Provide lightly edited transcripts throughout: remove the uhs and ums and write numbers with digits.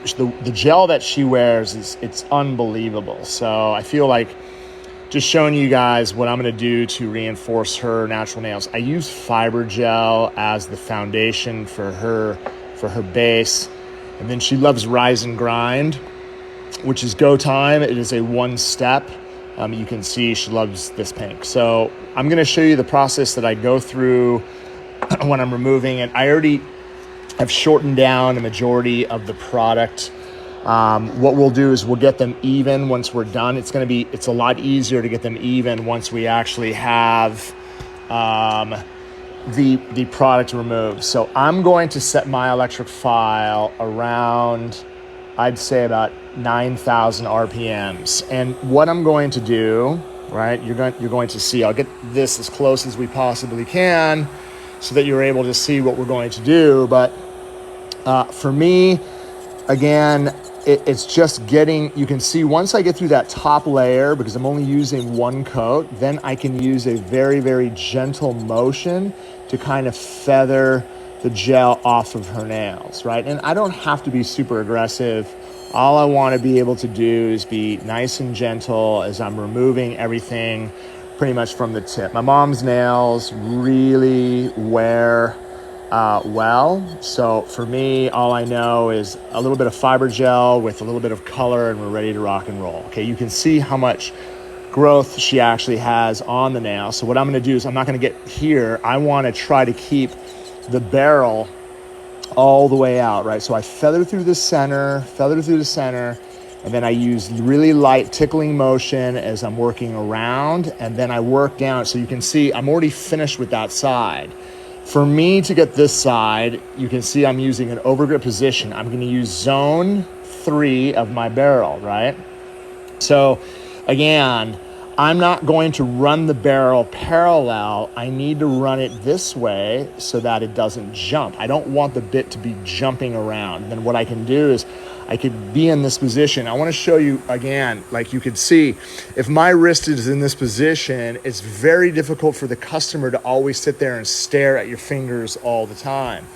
the gel that she wears it's unbelievable. So I feel like just showing you guys what I'm going to do to reinforce her natural nails. I use fiber gel as the foundation for her base, and then she loves Rise and Grind, which is go time. It is a one step. You can see she loves this pink. So I'm going to show you the process that I go through when I'm removing it. I already have shortened down a majority of the product. What we'll do is we'll get them even once we're done. It's a lot easier to get them even once we actually have the product removed. So I'm going to set my electric file around, I'd say about 9,000 RPMs. And what I'm going to do, right, you're going to see, I'll get this as close as we possibly can so that you're able to see what we're going to do. But for me, again, it's just getting, you can see once I get through that top layer, because I'm only using one coat, then I can use a very, very gentle motion to kind of feather the gel off of her nails, right? And I don't have to be super aggressive. All I want to be able to do is be nice and gentle as I'm removing everything pretty much from the tip. My mom's nails really wear well. So for me, all I know is a little bit of fiber gel with a little bit of color, and we're ready to rock and roll. Okay, you can see how much growth she actually has on the nail. So what I'm going to do is I'm not going to get here. I want to try to keep the barrel all the way out, right? So I feather through the center, and then I use really light tickling motion as I'm working around, and then I work down. So you can see I'm already finished with that side. For me to get this side, you can see I'm using an overgrip position. I'm going to use zone 3 of my barrel, right? So again, I'm not going to run the barrel parallel. I need to run it this way so that it doesn't jump. I don't want the bit to be jumping around. Then what I can do is I could be in this position. I want to show you again, like you could see, if my wrist is in this position, it's very difficult for the customer to always sit there and stare at your fingers all the time.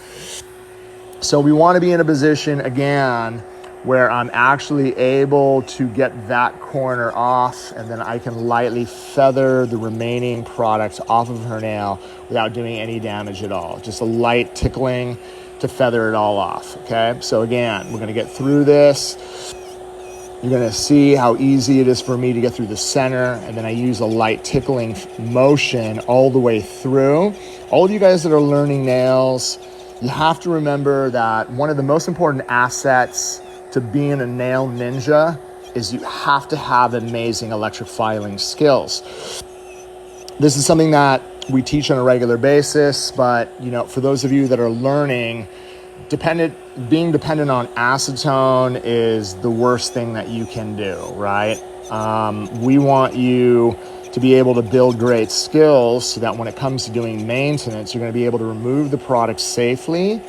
So we want to be in a position, again, where I'm actually able to get that corner off, and then I can lightly feather the remaining product off of her nail without doing any damage at all. Just a light tickling to feather it all off, okay? So again, we're gonna get through this. You're gonna see how easy it is for me to get through the center, and then I use a light tickling motion all the way through. All of you guys that are learning nails, you have to remember that one of the most important assets to being a nail ninja is you have to have amazing electric filing skills. This is something that we teach on a regular basis, but for those of you that are learning, being dependent on acetone is the worst thing that you can do, right? We want you to be able to build great skills so that when it comes to doing maintenance, you're going to be able to remove the product safely.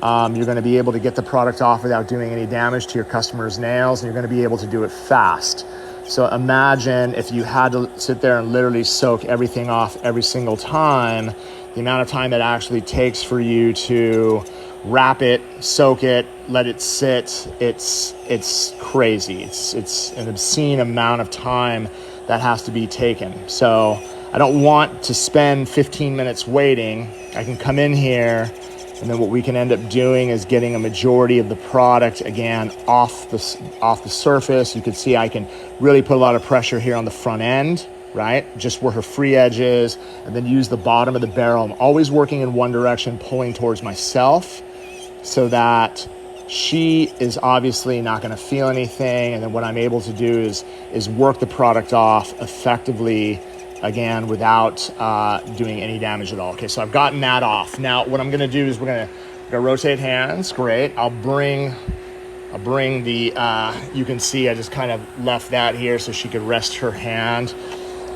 You're going to be able to get the product off without doing any damage to your customer's nails, and you're going to be able to do it fast. So imagine if you had to sit there and literally soak everything off every single time, the amount of time it actually takes for you to wrap it, soak it, let it sit. It's crazy. It's an obscene amount of time that has to be taken. So I don't want to spend 15 minutes waiting. I can come in here, and then what we can end up doing is getting a majority of the product, again, off the surface. You can see I can really put a lot of pressure here on the front end, right? Just where her free edge is, and then use the bottom of the barrel. I'm always working in one direction, pulling towards myself, so that she is obviously not gonna feel anything. And then what I'm able to do is work the product off effectively, again, without doing any damage at all. Okay, so I've gotten that off. Now, what I'm gonna do is we're gonna rotate hands. Great. I'll bring the, you can see I just kind of left that here so she could rest her hand.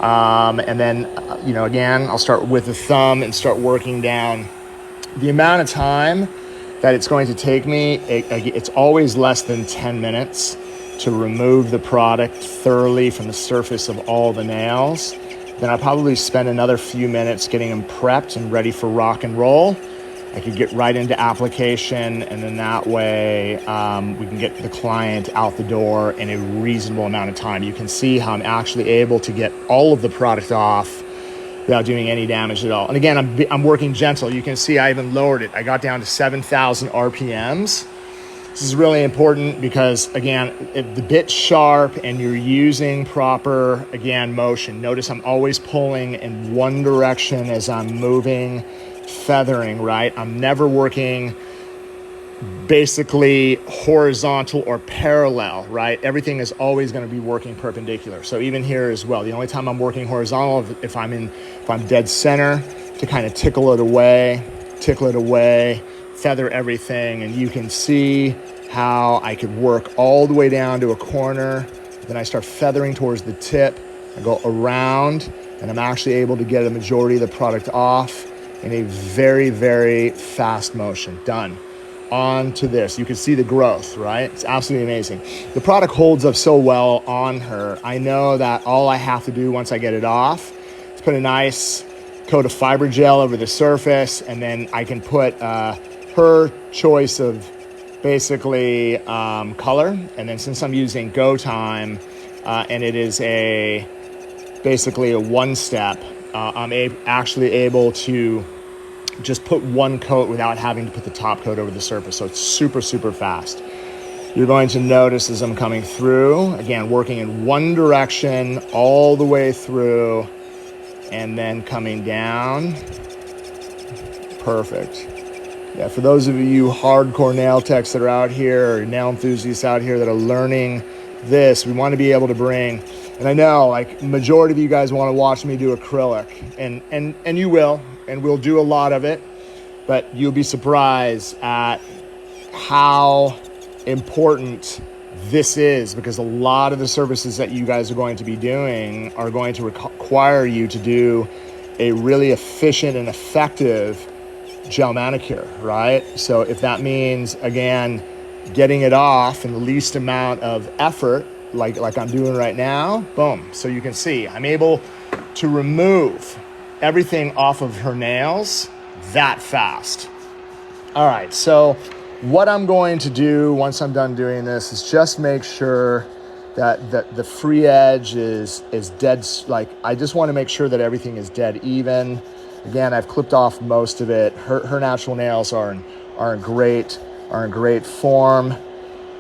And then, again, I'll start with the thumb and start working down. The amount of time that it's going to take me, it's always less than 10 minutes to remove the product thoroughly from the surface of all the nails. Then I'll probably spend another few minutes getting them prepped and ready for rock and roll. I could get right into application, and then that way we can get the client out the door in a reasonable amount of time. You can see how I'm actually able to get all of the product off without doing any damage at all. And again, I'm working gentle. You can see I even lowered it. I got down to 7,000 RPMs. This is really important because, again, if the bit's sharp and you're using proper, again, motion. Notice I'm always pulling in one direction as I'm moving, feathering, right? I'm never working basically horizontal or parallel, right? Everything is always going to be working perpendicular. So even here as well, the only time I'm working horizontal if I'm dead center, to kind of tickle it away, feather everything, and you can see how I could work all the way down to a corner. Then I start feathering towards the tip. I go around, and I'm actually able to get a majority of the product off in a very, very fast motion. Done. On to this. You can see the growth, right? It's absolutely amazing. The product holds up so well on her. I know that all I have to do once I get it off is put a nice coat of fiber gel over the surface, and then I can put her choice of basically color. And then since I'm using Go Time and it is basically a one-step, I'm actually able to just put one coat without having to put the top coat over the surface. So it's super, super fast. You're going to notice as I'm coming through, again, working in one direction all the way through, and then coming down. Perfect. Yeah, for those of you hardcore nail techs that are out here, or nail enthusiasts out here that are learning this, we want to be able to bring, and I know like majority of you guys want to watch me do acrylic, and you will, and we'll do a lot of it, but you'll be surprised at how important this is, because a lot of the services that you guys are going to be doing are going to require you to do a really efficient and effective gel manicure, right? So if that means, again, getting it off in the least amount of effort, like I'm doing right now, boom. So you can see I'm able to remove everything off of her nails that fast. All right, so what I'm going to do once I'm done doing this is just make sure that the free edge is dead. Like, I just want to make sure that everything is dead even. Again, I've clipped off most of it. Her natural nails are in great form.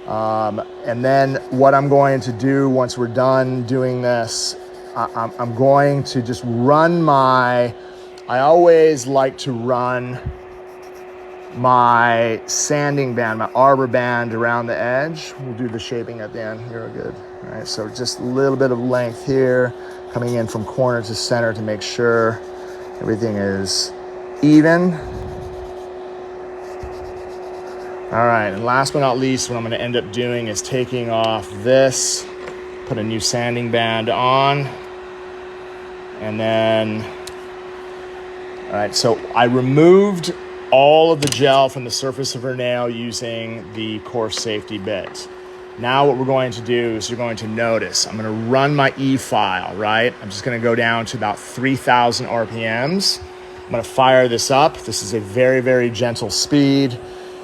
And then what I'm going to do once we're done doing this, I'm going to just run I always like to run my sanding band, my arbor band around the edge. We'll do the shaping at the end. Here, we're good. All right, so just a little bit of length here, coming in from corner to center to make sure everything is even. All right, and last but not least, what I'm gonna end up doing is taking off this, put a new sanding band on, and then, all right, so I removed all of the gel from the surface of her nail using the coarse safety bit. Now what we're going to do is you're going to notice, I'm gonna run my E-file, right? I'm just gonna go down to about 3,000 RPMs. I'm gonna fire this up. This is a very, very gentle speed.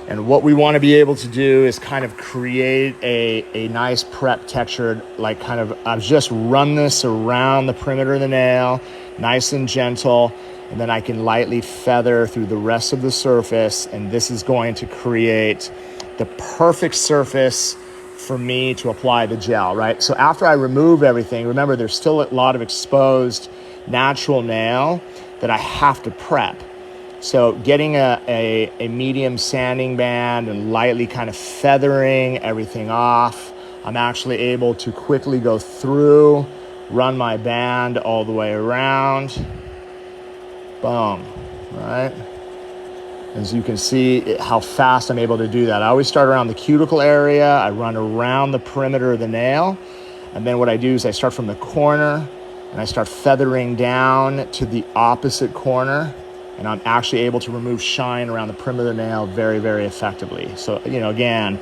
And what we wanna be able to do is kind of create a nice prep texture, like kind of, I've just run this around the perimeter of the nail, nice and gentle, and then I can lightly feather through the rest of the surface, and this is going to create the perfect surface for me to apply the gel, right? So after I remove everything, remember there's still a lot of exposed natural nail that I have to prep. So getting a medium sanding band and lightly kind of feathering everything off, I'm actually able to quickly go through, run my band all the way around. Boom, right? As you can see how fast I'm able to do that. I always start around the cuticle area. I run around the perimeter of the nail. And then what I do is I start from the corner and I start feathering down to the opposite corner. And I'm actually able to remove shine around the perimeter of the nail very, very effectively. So, you know, again,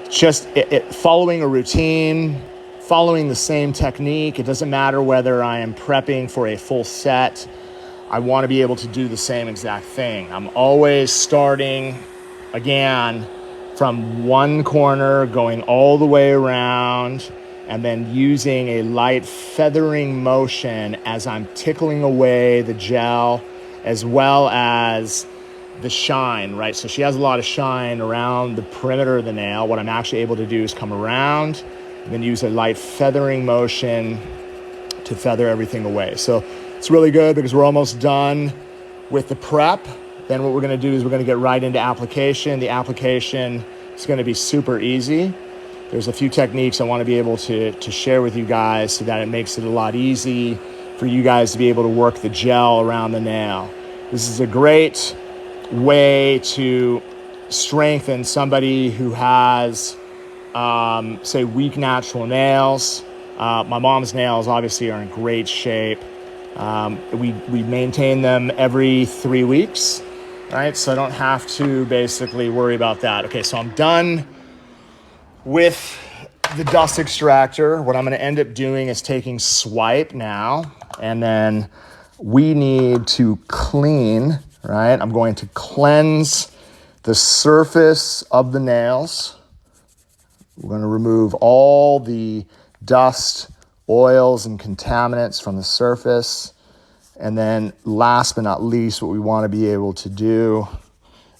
just following a routine, following the same technique. It doesn't matter whether I am prepping for a full set I want to be able to do the same exact thing. I'm always starting, again, from one corner, going all the way around, and then using a light feathering motion as I'm tickling away the gel, as well as the shine, right? So she has a lot of shine around the perimeter of the nail. What I'm actually able to do is come around and then use a light feathering motion to feather everything away. So it's really good because we're almost done with the prep. Then what we're gonna do is we're gonna get right into application. The application is gonna be super easy. There's a few techniques I wanna be able to share with you guys so that it makes it a lot easy for you guys to be able to work the gel around the nail. This is a great way to strengthen somebody who has, say, weak natural nails. My mom's nails obviously are in great shape. We maintain them every 3 weeks, right? So I don't have to basically worry about that. Okay, so I'm done with the dust extractor. What I'm gonna end up doing is taking swipe now, and then we need to clean, right? I'm going to cleanse the surface of the nails. We're gonna remove all the dust, oils, and contaminants from the surface. And then last but not least, what we want to be able to do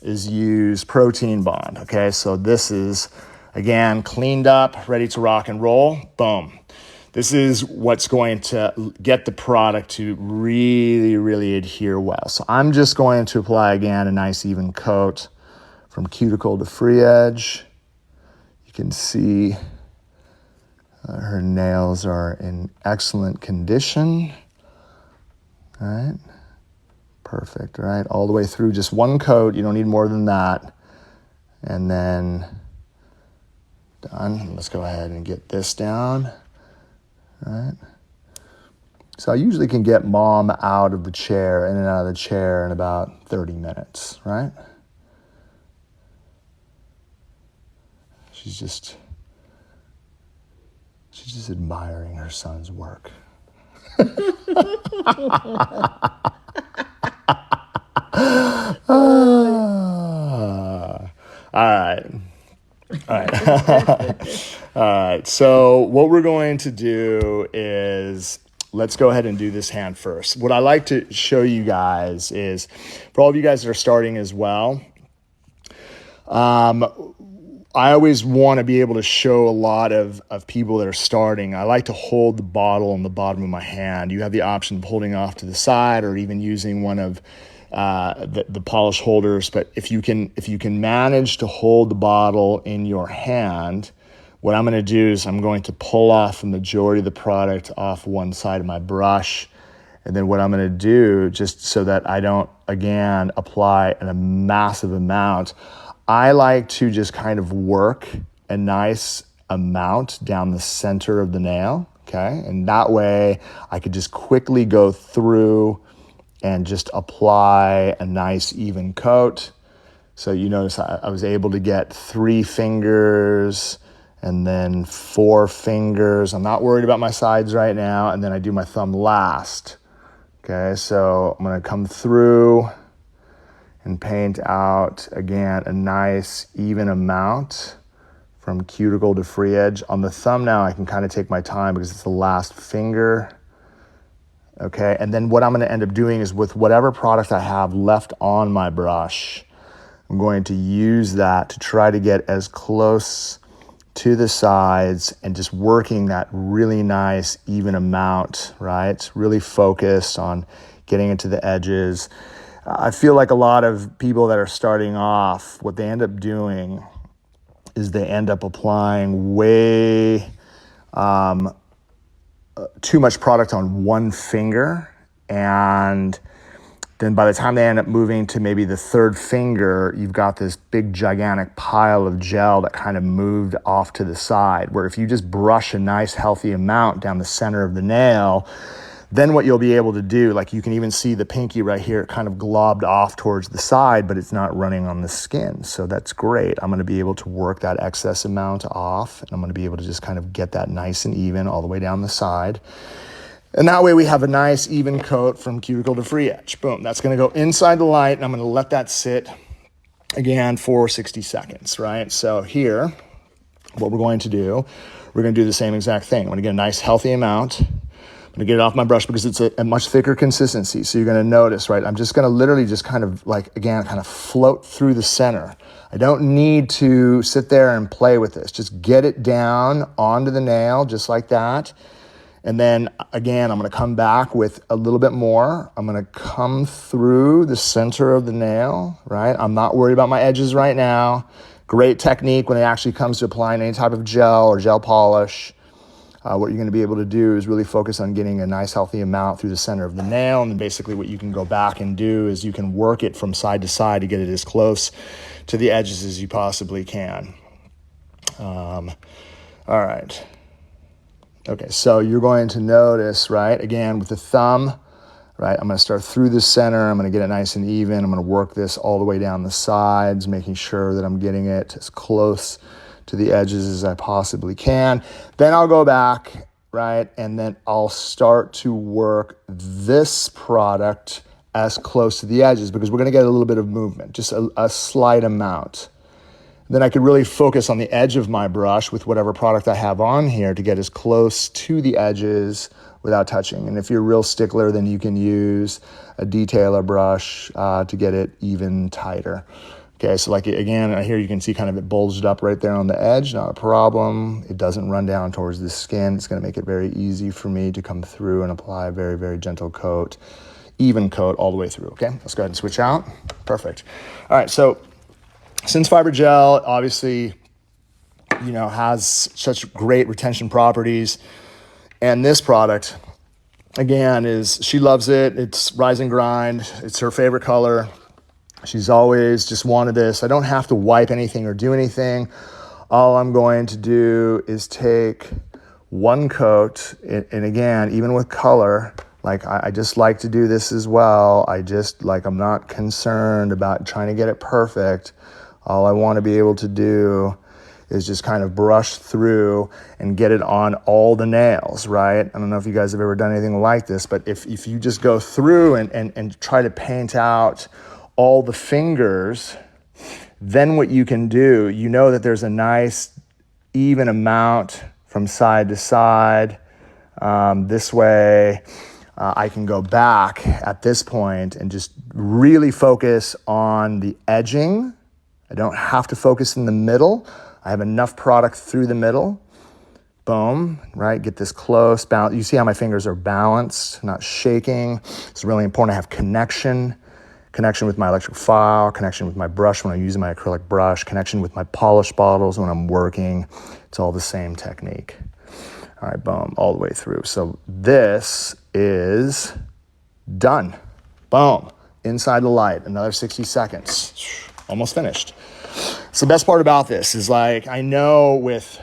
is use protein bond. Okay, so this is, again, cleaned up, ready to rock and roll. Boom. This is what's going to get the product to really, really adhere well. So I'm just going to apply, again, a nice even coat from cuticle to free edge. You can see her nails are in excellent condition. All right, perfect, all right? All the way through, just one coat, you don't need more than that. And then done. Let's go ahead and get this down, all right? So I usually can get mom out of the chair, in and out of the chair in about 30 minutes, right? She's just admiring her son's work. All right. All right. So what we're going to do is let's go ahead and do this hand first. What I like to show you guys is, for all of you guys that are starting as well, I always want to be able to show a lot of people that are starting. I like to hold the bottle on the bottom of my hand. You have the option of holding off to the side or even using one of the polish holders. But if you can manage to hold the bottle in your hand, what I'm going to do is I'm going to pull off the majority of the product off one side of my brush. And then what I'm going to do, just so that I don't, again, apply a massive amount, I like to just kind of work a nice amount down the center of the nail, okay? And that way I could just quickly go through and just apply a nice even coat. So you notice I was able to get 3 fingers and then 4 fingers. I'm not worried about my sides right now. And then I do my thumb last, okay? So I'm gonna come through and paint out, again, a nice even amount from cuticle to free edge. On the thumb now, I can kind of take my time because it's the last finger, okay? And then what I'm gonna end up doing is with whatever product I have left on my brush, I'm going to use that to try to get as close to the sides and just working that really nice even amount, right? Really focused on getting into the edges. I feel like a lot of people that are starting off, what they end up doing is they end up applying way too much product on one finger, and then by the time they end up moving to maybe the 3rd finger, you've got this big gigantic pile of gel that kind of moved off to the side, where if you just brush a nice healthy amount down the center of the nail, then what you'll be able to do, like you can even see the pinky right here, kind of globbed off towards the side, but it's not running on the skin. So that's great. I'm gonna be able to work that excess amount off, and I'm gonna be able to just kind of get that nice and even all the way down the side. And that way we have a nice even coat from cuticle to free edge. Boom, that's gonna go inside the light, and I'm gonna let that sit again for 60 seconds, right? So here, what we're going to do, we're gonna do the same exact thing. I'm gonna get a nice healthy amount. I'm gonna get it off my brush because it's a much thicker consistency. So you're gonna notice, right? I'm just gonna literally just kind of like, again, kind of float through the center. I don't need to sit there and play with this. Just get it down onto the nail, just like that. And then again, I'm gonna come back with a little bit more. I'm gonna come through the center of the nail, right? I'm not worried about my edges right now. Great technique when it actually comes to applying any type of gel or gel polish. What you're gonna be able to do is really focus on getting a nice healthy amount through the center of the nail. And then basically what you can go back and do is you can work it from side to side to get it as close to the edges as you possibly can. All right. Okay, so you're going to notice, right, again, with the thumb, right, I'm going to start through the center. I'm going to get it nice and even. I'm going to work this all the way down the sides, making sure that I'm getting it as close to the edges as I possibly can. Then I'll go back, right, and then I'll start to work this product as close to the edges because we're going to get a little bit of movement, just a slight amount. Then I could really focus on the edge of my brush with whatever product I have on here to get as close to the edges without touching. And if you're a real stickler, then you can use a detailer brush to get it even tighter. Okay, so like again, here you can see kind of it bulged up right there on the edge, not a problem. It doesn't run down towards the skin. It's gonna make it very easy for me to come through and apply a very, very gentle coat, even coat all the way through, okay? Let's go ahead and switch out. Perfect. All right, so since fiber gel obviously, you know, has such great retention properties, and this product, again, she loves it. It's Rise and Grind. It's her favorite color. She's always just wanted this. I don't have to wipe anything or do anything. All I'm going to do is take one coat, and again, even with color, like I just like to do this as well. I'm not concerned about trying to get it perfect. All I want to be able to do is just kind of brush through and get it on all the nails, right? I don't know if you guys have ever done anything like this, but if you just go through and try to paint out all the fingers, then what you can do, you know that there's a nice even amount from side to side. This way, I can go back at this point and just really focus on the edging. I don't have to focus in the middle. I have enough product through the middle. Boom, right? Get this close, balance. You see how my fingers are balanced, not shaking. It's really important to have connection with my electric file, connection with my brush when I'm using my acrylic brush, connection with my polish bottles when I'm working. It's all the same technique. All right, boom, all the way through. So this is done. Boom, inside the light, another 60 seconds. Almost finished. So the best part about this is, like, I know with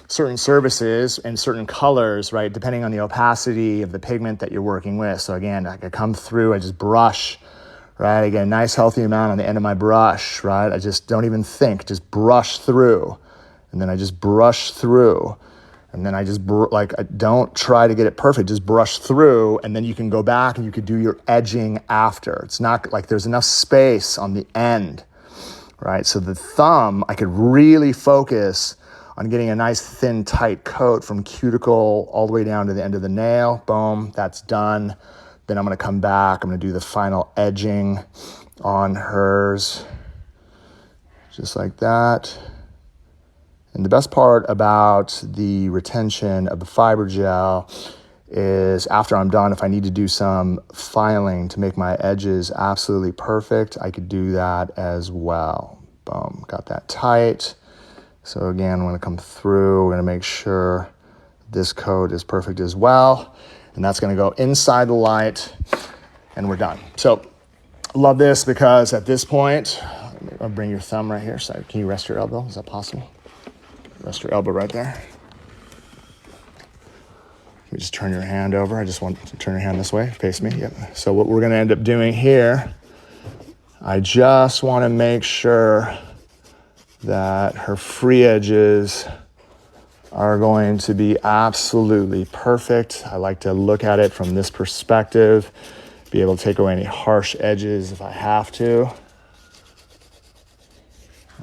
certain surfaces and certain colors, right, depending on the opacity of the pigment that you're working with. So again, I could come through, I just brush, right? I get a nice healthy amount on the end of my brush, right? I just don't even think, just brush through. And then I just brush through. And then I just, I don't try to get it perfect, just brush through, and then you can go back and you could do your edging after. It's not like there's enough space on the end, right? So the thumb, I could really focus on getting a nice thin, tight coat from cuticle all the way down to the end of the nail. Boom, that's done. Then I'm gonna come back, I'm gonna do the final edging on hers, just like that. And the best part about the retention of the fiber gel is after I'm done, if I need to do some filing to make my edges absolutely perfect, I could do that as well. Boom, got that tight. So again, I'm gonna come through, we're gonna make sure this coat is perfect as well. And that's gonna go inside the light, and we're done. So love this because at this point, I'll bring your thumb right here. So can you rest your elbow? Is that possible? Rest your elbow right there. You just turn your hand over. I just want to turn your hand this way, face me. Yep. So what we're gonna end up doing here, I just wanna make sure that her free edges are going to be absolutely perfect. I like to look at it from this perspective, be able to take away any harsh edges if I have to.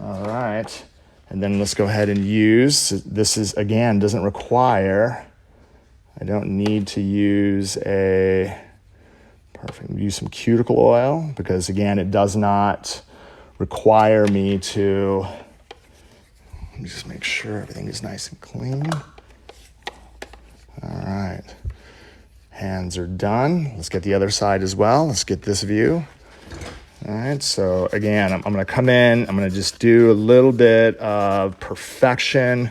All right. And then let's go ahead and use, this is, again, doesn't require, I don't need to use use some cuticle oil because, again, it does not require me to, let me just make sure everything is nice and clean. All right. Hands are done. Let's get the other side as well. Let's get this view. All right, so again, I'm gonna come in, I'm gonna just do a little bit of perfection,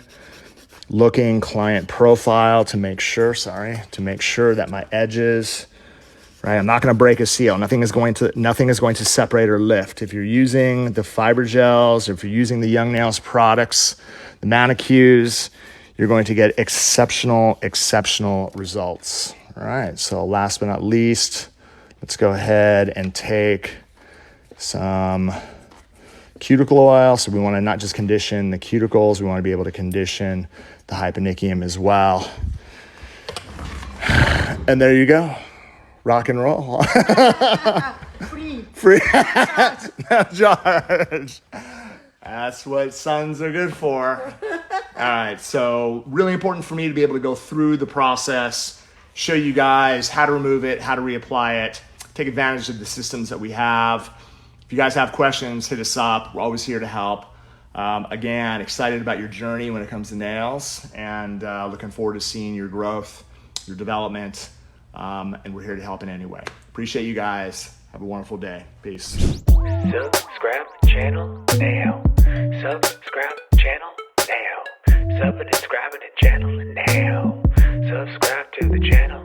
looking client profile to make sure that my edges, right? I'm not gonna break a seal. Nothing is going to separate or lift. If you're using the fiber gels, or if you're using the Young Nails products, the Manicures, you're going to get exceptional results. All right, so last but not least, let's go ahead and take some cuticle oil. So we want to not just condition the cuticles, we want to be able to condition the hyponychium as well. And there you go. Rock and roll. Free. No charge. That's what sons are good for. All right, so really important for me to be able to go through the process, show you guys how to remove it, how to reapply it, take advantage of the systems that we have. If you guys have questions, hit us up. We're always here to help. Again, excited about your journey when it comes to nails, and looking forward to seeing your growth, your development, and we're here to help in any way. Appreciate you guys. Have a wonderful day. Peace. Subscribe to the channel now. Subscribe to the channel now. Subscribe to the channel now. Subscribe to the channel